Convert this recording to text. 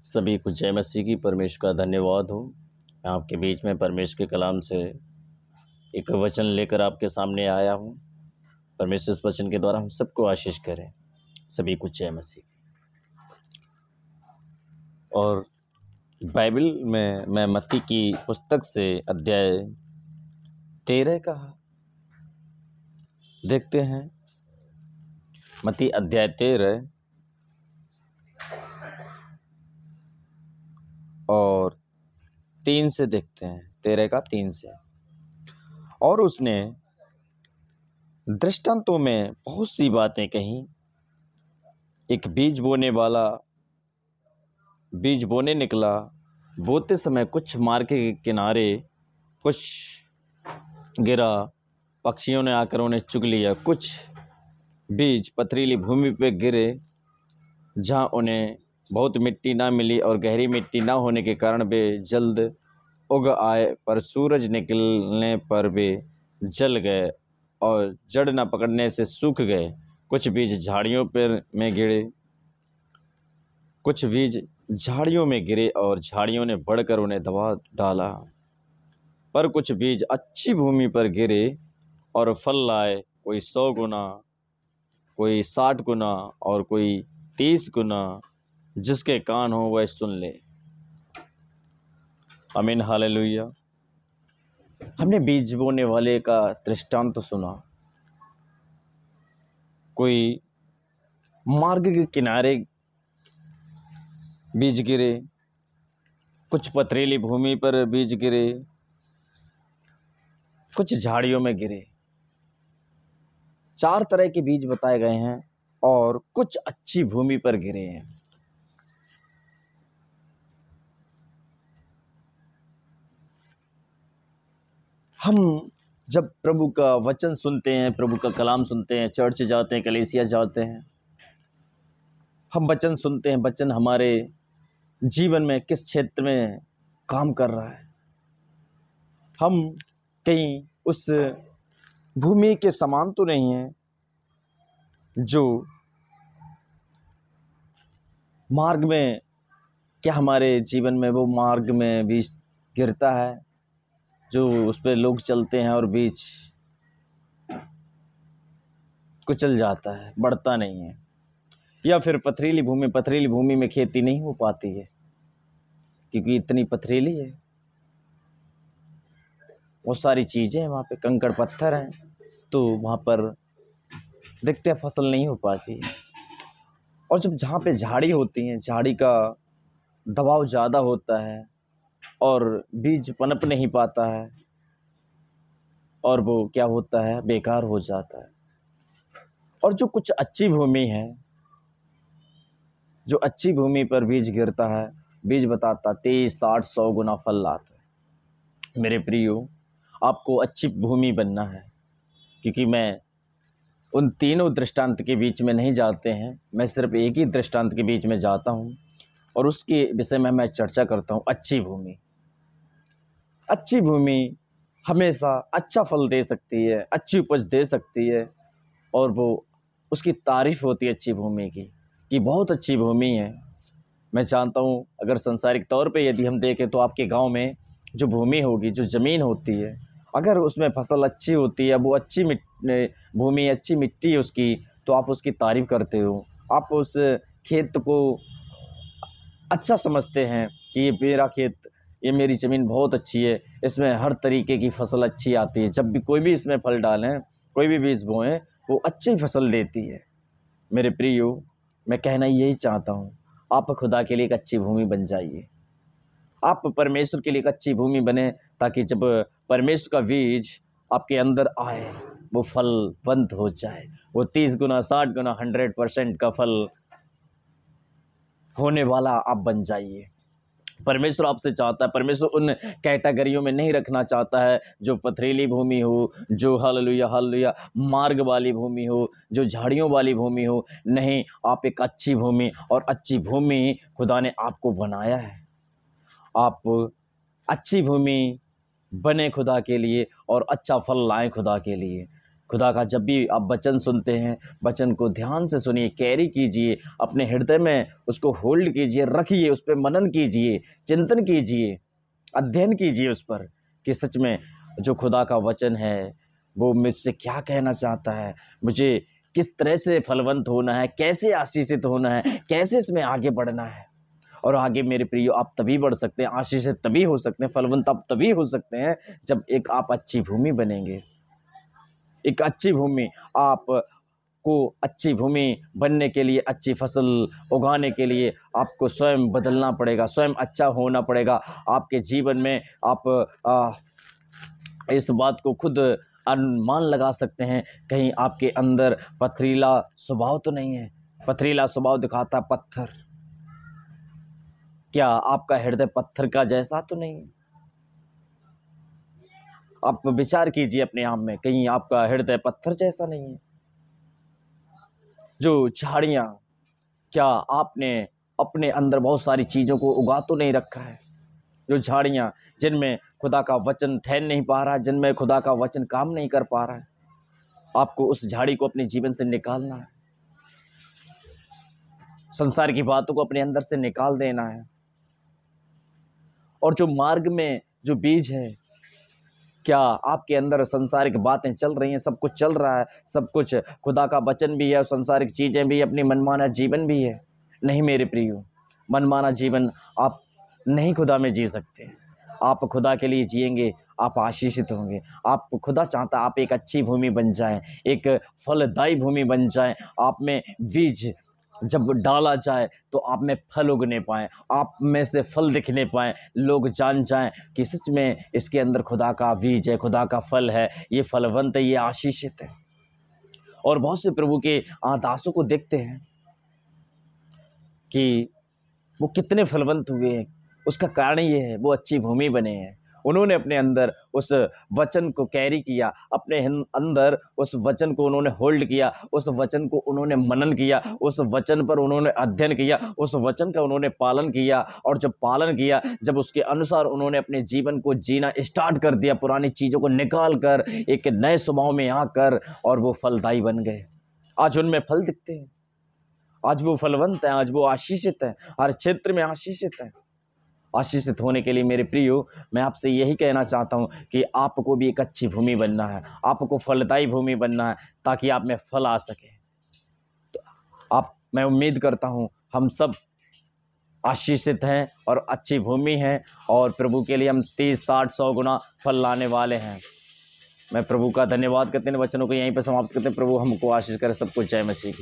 सभी को जय मसीह की। परमेश्वर का धन्यवाद हो। मैं आपके बीच में परमेश्वर के कलाम से एक वचन लेकर आपके सामने आया हूँ। परमेश्वर इस वचन के द्वारा हम सबको आशीष करें। सभी को जय मसीह। और बाइबल में मैं मत्ती की पुस्तक से अध्याय 13 का देखते हैं। मत्ती अध्याय 13 और 3 से देखते हैं। 13 का 3 से। और उसने दृष्टांतों में बहुत सी बातें कहीं। एक बीज बोने निकला। बोते समय कुछ मार्ग के किनारे कुछ गिरा, पक्षियों ने आकर उन्हें चुग लिया। कुछ बीज पथरीली भूमि पर गिरे, जहाँ उन्हें बहुत मिट्टी ना मिली और गहरी मिट्टी ना होने के कारण वे जल्द उग आए, पर सूरज निकलने पर वे जल गए और जड़ न पकड़ने से सूख गए। कुछ बीज झाड़ियों में गिरे और झाड़ियों ने बढ़कर उन्हें दबा डाला। पर कुछ बीज अच्छी भूमि पर गिरे और फल लाए, कोई 100 गुना, कोई 60 गुना और कोई 30 गुना। जिसके कान हो वह सुन ले। आमीन, हालेलुया। हमने बीज बोने वाले का दृष्टांत तो सुना। कोई मार्ग के किनारे बीज गिरे, कुछ पथरीली भूमि पर बीज गिरे, कुछ झाड़ियों में गिरे। 4 तरह के बीज बताए गए हैं और कुछ अच्छी भूमि पर गिरे हैं। हम जब प्रभु का वचन सुनते हैं, प्रभु का कलाम सुनते हैं, चर्च जाते हैं, कलीसिया जाते हैं, हम वचन सुनते हैं। वचन हमारे जीवन में किस क्षेत्र में काम कर रहा है। हम कहीं उस भूमि के समान तो नहीं है जो मार्ग में, क्या हमारे जीवन में वो मार्ग में बीज गिरता है जो उस पर लोग चलते हैं और बीज कुचल जाता है, बढ़ता नहीं है। या फिर पथरीली भूमि में खेती नहीं हो पाती है क्योंकि इतनी पथरीली है, बहुत सारी चीज़ें हैं वहाँ पे, कंकड़ पत्थर हैं, तो वहाँ पर देखते हैं फसल नहीं हो पाती है। और जब जहाँ पे झाड़ी होती हैं, झाड़ी का दबाव ज़्यादा होता है और बीज पनप नहीं पाता है और वो क्या होता है, बेकार हो जाता है। और जो कुछ अच्छी भूमि है, जो अच्छी भूमि पर बीज गिरता है, बीज बताता 30, 60, 100 गुना फल लाता है। मेरे प्रियो, आपको अच्छी भूमि बनना है, क्योंकि मैं उन तीनों दृष्टांत के बीच में नहीं जाते हैं, मैं सिर्फ एक ही दृष्टांत के बीच में जाता हूँ और उसके विषय में मैं चर्चा करता हूँ। अच्छी भूमि। अच्छी भूमि हमेशा अच्छा फल दे सकती है, अच्छी उपज दे सकती है और वो उसकी तारीफ होती है अच्छी भूमि की कि बहुत अच्छी भूमि है। मैं जानता हूँ, अगर सांसारिक तौर पे यदि हम देखें तो आपके गांव में जो भूमि होगी, जो ज़मीन होती है, अगर उसमें फसल अच्छी होती है, वो अच्छी भूमि, अच्छी मिट्टी है उसकी, तो आप उसकी तारीफ करते हो। आप उस खेत को अच्छा समझते हैं कि ये मेरा खेत, ये मेरी ज़मीन बहुत अच्छी है, इसमें हर तरीके की फसल अच्छी आती है। जब भी कोई भी इसमें फल डालें, कोई भी बीज बोएं, वो अच्छी फसल देती है। मेरे प्रियो, मैं कहना यही चाहता हूँ, आप खुदा के लिए एक अच्छी भूमि बन जाइए। आप परमेश्वर के लिए एक अच्छी भूमि बने, ताकि जब परमेश्वर का बीज आपके अंदर आए, वो फलवंत हो जाए, वो 30 गुना, 60 गुना, 100% का फल होने वाला आप बन जाइए। परमेश्वर आपसे चाहता है, परमेश्वर उन कैटेगरियों में नहीं रखना चाहता है जो पथरीली भूमि हो, जो हालेलुया हालेलुया मार्ग वाली भूमि हो, जो झाड़ियों वाली भूमि हो। नहीं, आप एक अच्छी भूमि, और अच्छी भूमि खुदा ने आपको बनाया है। आप अच्छी भूमि बने खुदा के लिए और अच्छा फल लाएं खुदा के लिए। खुदा का जब भी आप वचन सुनते हैं, वचन को ध्यान से सुनिए, कैरी कीजिए, अपने हृदय में उसको होल्ड कीजिए, रखिए, उस पर मनन कीजिए, चिंतन कीजिए, अध्ययन कीजिए उस पर कि सच में जो खुदा का वचन है वो मुझसे क्या कहना चाहता है, मुझे किस तरह से फलवंत होना है, कैसे आशीषित होना है, कैसे इसमें आगे बढ़ना है। और आगे मेरे प्रियो आप तभी बढ़ सकते हैं, आशीषित तभी हो सकते हैं, फलवंत आप तभी हो सकते हैं जब एक आप अच्छी भूमि बनेंगे। एक अच्छी भूमि, आप को अच्छी भूमि बनने के लिए, अच्छी फसल उगाने के लिए आपको स्वयं बदलना पड़ेगा, स्वयं अच्छा होना पड़ेगा। आपके जीवन में आप इस बात को खुद अनुमान लगा सकते हैं, कहीं आपके अंदर पथरीला स्वभाव तो नहीं है। पथरीला स्वभाव दिखाता पत्थर, क्या आपका हृदय पत्थर का जैसा तो नहीं है? आप विचार कीजिए अपने आप में, कहीं आपका हृदय पत्थर जैसा नहीं है? जो झाड़ियाँ, क्या आपने अपने अंदर बहुत सारी चीज़ों को उगा तो नहीं रखा है? जो झाड़ियाँ जिनमें खुदा का वचन ठहर नहीं पा रहा है, जिनमें खुदा का वचन काम नहीं कर पा रहा है, आपको उस झाड़ी को अपने जीवन से निकालना है। संसार की बातों को अपने अंदर से निकाल देना है। और जो मार्ग में जो बीज है, क्या आपके अंदर संसारिक बातें चल रही हैं, सब कुछ चल रहा है, सब कुछ खुदा का वचन भी है और संसारिक चीज़ें भी, अपनी मनमाना जीवन भी है? नहीं मेरे प्रियो, मनमाना जीवन आप नहीं खुदा में जी सकते। आप खुदा के लिए जिएंगे, आप आशीषित होंगे। आप खुदा चाहता आप एक अच्छी भूमि बन जाएं, एक फलदायी भूमि बन जाएं। आप में बीज जब डाला जाए तो आप में फल उगने पाएँ, आप में से फल दिखने पाएँ, लोग जान जाएं कि सच में इसके अंदर खुदा का बीज है, खुदा का फल है, ये फलवंत है, ये आशीषित है। और बहुत से प्रभु के दासों को देखते हैं कि वो कितने फलवंत हुए हैं। उसका कारण ये है, वो अच्छी भूमि बने हैं। उन्होंने अपने अंदर उस वचन को कैरी किया, अपने अंदर उस वचन को उन्होंने होल्ड किया, उस वचन को उन्होंने मनन किया, उस वचन पर उन्होंने अध्ययन किया, उस वचन का उन्होंने पालन किया। और जब पालन किया, जब उसके अनुसार उन्होंने अपने जीवन को जीना स्टार्ट कर दिया, पुरानी चीज़ों को निकाल कर एक नए स्वभाव में आकर, और वो फलदायी बन गए। आज उनमें फल दिखते हैं, आज वो फलवंत है, आज वो आशीषित है, हर क्षेत्र में आशीषित है। आशीषित होने के लिए मेरे प्रियो, मैं आपसे यही कहना चाहता हूँ कि आपको भी एक अच्छी भूमि बनना है, आपको फलदायी भूमि बनना है, ताकि आप में फल आ सके। तो मैं उम्मीद करता हूँ हम सब आशीषित हैं और अच्छी भूमि हैं, और प्रभु के लिए हम 30, 60, 100 गुना फल लाने वाले हैं। मैं प्रभु का धन्यवाद करते हैं, वचनों को यहीं पर समाप्त करते हैं। प्रभु हमको आशीष करे। सबको जय मसीह की।